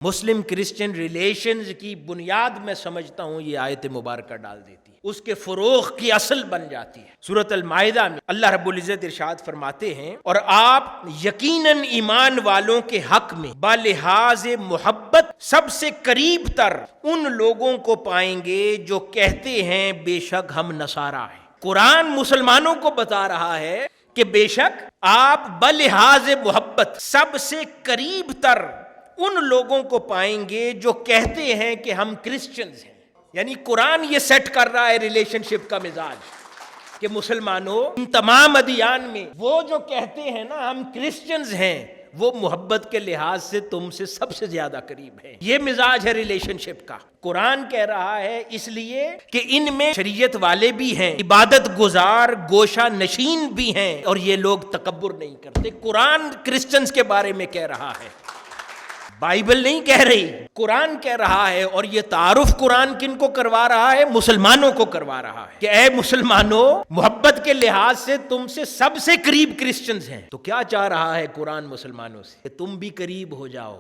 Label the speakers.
Speaker 1: مسلم Christian relations کی بنیاد میں سمجھتا ہوں یہ آیت مبارکہ ڈال دیتی ہے، اس کے فروغ کی اصل بن جاتی ہے۔ سورۃ المائدہ میں اللہ رب العزت ارشاد فرماتے ہیں، اور آپ یقیناً ایمان والوں کے حق میں بلحاظ محبت سب سے قریب تر ان لوگوں کو پائیں گے جو کہتے ہیں بے شک ہم نصارہ ہیں۔ قرآن مسلمانوں کو بتا رہا ہے کہ بے شک آپ بلحاظ محبت سب سے قریب تر ان لوگوں کو پائیں گے جو کہتے ہیں کہ ہم کرسچنز ہیں۔ یعنی قرآن یہ سیٹ کر رہا ہے ریلیشن شپ کا مزاج کہ مسلمانوں ان تمام ادیان میں وہ جو کہتے ہیں نا ہم کرسچنز ہیں، وہ محبت کے لحاظ سے تم سے سب سے زیادہ قریب ہیں۔ یہ مزاج ہے ریلیشن شپ کا۔ قرآن کہہ رہا ہے اس لیے کہ ان میں شریعت والے بھی ہیں، عبادت گزار گوشہ نشین بھی ہیں، اور یہ لوگ تکبر نہیں کرتے۔ قرآن کرسچنز کے بارے میں کہہ رہا ہے، بائبل نہیں کہہ رہی، قرآن کہہ رہا ہے۔ اور یہ تعارف قرآن کن کو کروا رہا ہے؟ مسلمانوں کو کروا رہا ہے کہ اے مسلمانوں، محبت کے لحاظ سے تم سے سب سے قریب کرسچنز ہیں۔ تو کیا چاہ رہا ہے قرآن مسلمانوں سے؟ کہ تم بھی قریب ہو جاؤ۔